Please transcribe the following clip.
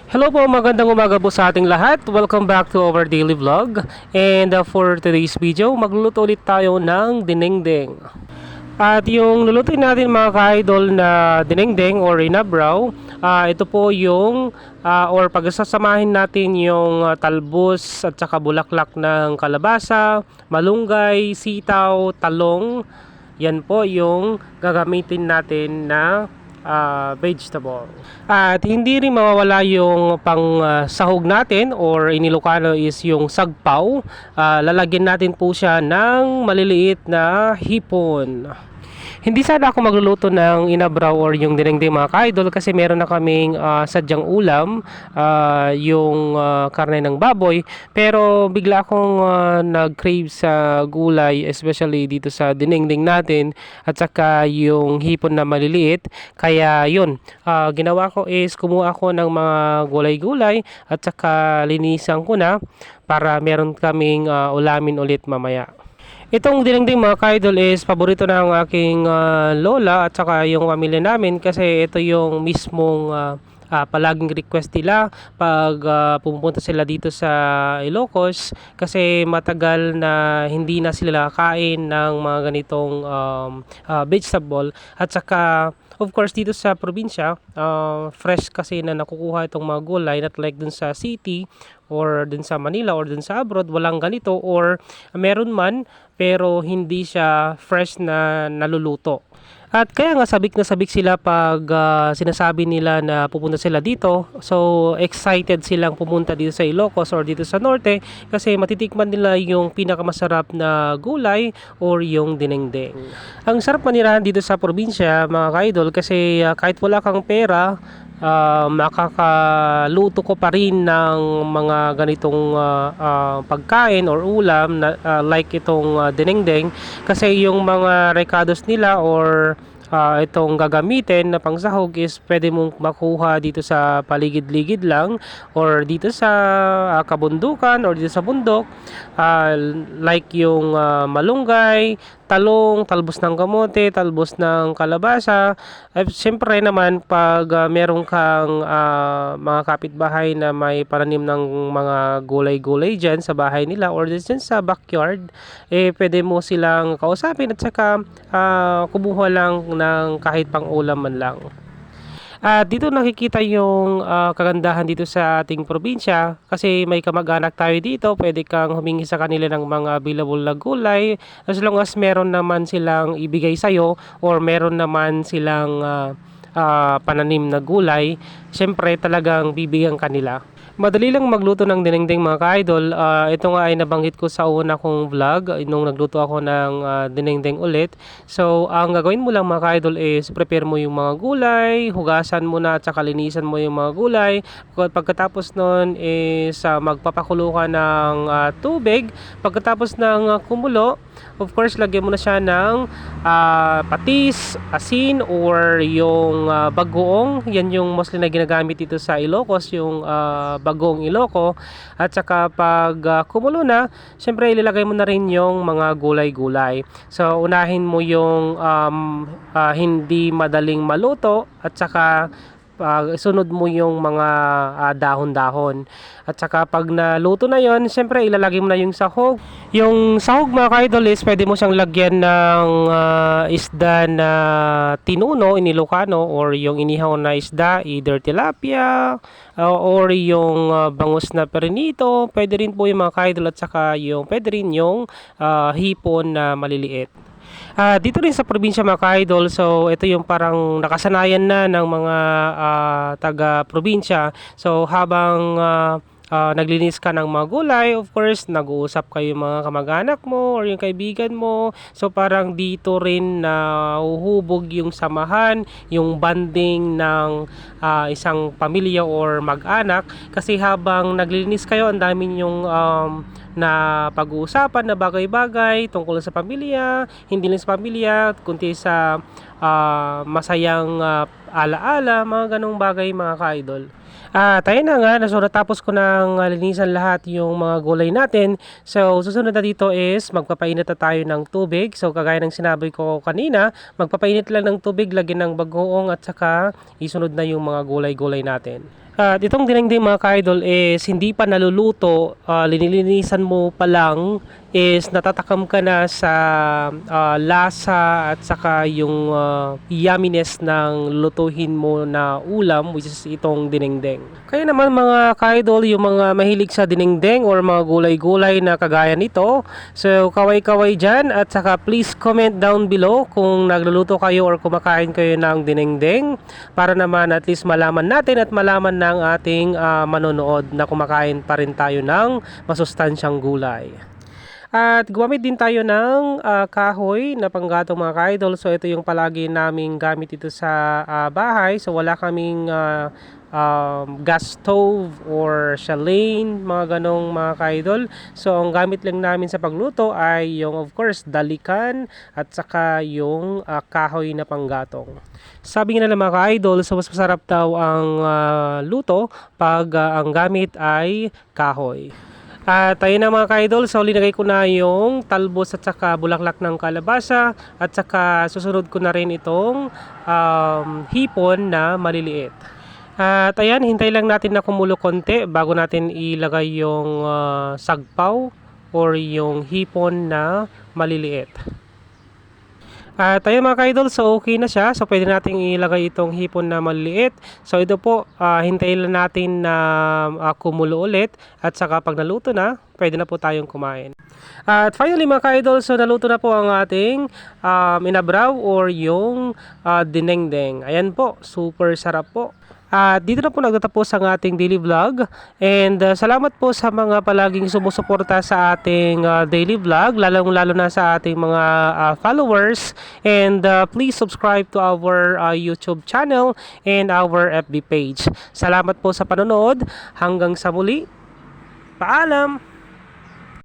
Hello po, magandang umaga po sa ating lahat. Welcome back to our daily vlog. And for today's video, magluluto ulit tayo ng dinengdeng. At yung lulutuin natin mga ka-idol na dinengdeng or inabraw, ito po yung or pagsasamahin natin yung talbos at saka bulaklak ng kalabasa, malunggay, sitaw, talong. Yan po yung gagamitin natin na vegetable. At hindi rin mawawala yung pang sahog natin or in Ilocano is yung sagpaw. Lalagyan natin po siya ng maliliit na hipon. Hindi sana ako magluluto ng inabraw or yung dinengdeng mga ka-idol kasi meron na kaming sadyang ulam, yung karne ng baboy. Pero bigla akong nag-crave sa gulay, especially dito sa dinengdeng natin at saka yung hipon na maliliit. Kaya yun, ginawa ko is kumuha ako ng mga gulay-gulay at saka linisan ko na para meron kaming ulamin ulit mamaya. Itong dinengdeng mga ka-idol is paborito ng aking lola at saka yung pamilya namin kasi ito yung mismong palaging request nila pag pumunta sila dito sa Ilocos kasi matagal na hindi na sila kain ng mga ganitong vegetable at saka of course dito sa probinsya fresh kasi na nakukuha itong mga gulay, not like dun sa city or dun sa Manila or dun sa abroad walang ganito or meron man pero hindi siya fresh na naluluto. At kaya nga sabik na sabik sila pag sinasabi nila na pupunta sila dito. So excited silang pumunta dito sa Ilocos or dito sa Norte kasi matitikman nila yung pinakamasarap na gulay or yung dinengdeng. Ang sarap manirahan dito sa probinsya mga ka-idol kasi kahit wala kang pera, makakaluto ko pa rin ng mga ganitong pagkain or ulam na like itong dinengdeng kasi yung mga recados nila or itong gagamitin na pangsahog is pwede mong makuha dito sa paligid-ligid lang or dito sa kabundukan or dito sa bundok, like yung malunggay, talong, talbos ng kamote, talbos ng kalabasa. At syempre naman pag meron kang mga kapitbahay na may pananim ng mga gulay-gulay dyan sa bahay nila or dyan sa backyard, pwede mo silang kausapin at saka kumuha lang ng kahit pang ulam man lang. Dito nakikita yung kagandahan dito sa ating probinsya kasi may kamag-anak tayo dito, pwede kang humingi sa kanila ng mga available na gulay as long as meron naman silang ibigay sa'yo or meron naman silang pananim na gulay, syempre talagang bibigyan kanila. Madali lang magluto ng dinengdeng mga ka-idol. Ito nga ay nabanggit ko sa una kong vlog nung nagluto ako ng dinengdeng ulit. So, ang gagawin mo lang mga ka-idol is prepare mo yung mga gulay, hugasan mo na at saka linisan mo yung mga gulay. Pagkatapos nun is magpapakulo ka ng tubig. Pagkatapos ng kumulo, of course, lagyan mo na siya ng patis, asin, or yung bagoong. Yan yung mostly na ginagamit dito sa Ilocos, yung bagong Iloco. At saka pag kumulo na, syempre ilalagay mo na rin yung mga gulay-gulay. So unahin mo yung hindi madaling maluto at saka sunod mo yung mga dahon-dahon. At saka pag naluto na yon, syempre ilalagay mo na yung sahog. Yung sahog mga ka-idol is pwede mo siyang lagyan ng isda na tinuno in Ilocano or yung inihaw na isda, either tilapia or yung bangus na perinito. Pwede rin po yung mga ka-idol at saka yung pwede rin yung hipon na maliliit. Dito rin sa probinsya mga ka-idol, so ito yung parang nakasanayan na ng mga taga-probinsya. So habang naglinis ka ng mga gulay, of course, nag-uusap kayo mga kamag-anak mo or yung kaibigan mo. So parang dito rin na uhuhubog yung samahan, yung bonding ng isang pamilya or mag-anak. Kasi habang naglinis kayo, ang dami yung na pag-uusapan na bagay-bagay tungkol sa pamilya, hindi lang sa pamilya, kundi sa masayang alaala, mga ganong bagay mga ka-idol. Tayo na nga, natapos ko ng linisan lahat yung mga gulay natin. So, susunod na dito is magpapainit na tayo ng tubig. So, kagaya ng sinabi ko kanina, magpapainit lang ng tubig, lagyan ng bagoong at saka isunod na yung mga gulay-gulay natin. At itong dinengdeng mga ka-idol is hindi pa naluluto, linilinisan mo pa lang is natatakam ka na sa lasa at saka yung yumminess ng lutuhin mo na ulam, which is itong dinengdeng. Kaya naman mga ka-idol, yung mga mahilig sa dinengdeng or mga gulay-gulay na kagaya nito, so kaway-kaway dyan at saka please comment down below kung nagluluto kayo or kumakain kayo ng dinengdeng para naman at least malaman natin at malaman ng ating manonood na kumakain pa rin tayo ng masustansyang gulay. At gumamit din tayo ng kahoy na panggatong mga ka-idol. So ito yung palagi naming gamit dito sa bahay. So wala kaming gas stove or chalane, mga ganong mga ka-idol. So ang gamit lang namin sa pagluto ay yung of course dalikan at saka yung kahoy na panggatong. Sabi nga nila mga ka-idol, so mas masarap daw ang luto pag ang gamit ay kahoy. At ayun na mga ka-idol, so linagay ko na yung talbos at saka bulaklak ng kalabasa at saka susunod ko na rin itong hipon na maliliit. At ayan, hintay lang natin na kumulo konti bago natin ilagay yung sagpaw or yung hipon na maliliit. At ayun mga ka-idol, so okay na siya. So pwede nating ilagay itong hipon na maliliit. So ito po, hintayin lang natin na kumulo ulit. At saka pag naluto na, pwede na po tayong kumain. At finally mga ka-idol, so naluto na po ang ating inabraw or yung dinengdeng. Ayan po, super sarap po. At dito na po nagtatapos ang ating daily vlog. And salamat po sa mga palaging sumusuporta sa ating daily vlog, lalong-lalo na sa ating mga followers. And please subscribe to our YouTube channel and our FB page. Salamat po sa panonood. Hanggang sa muli. Paalam!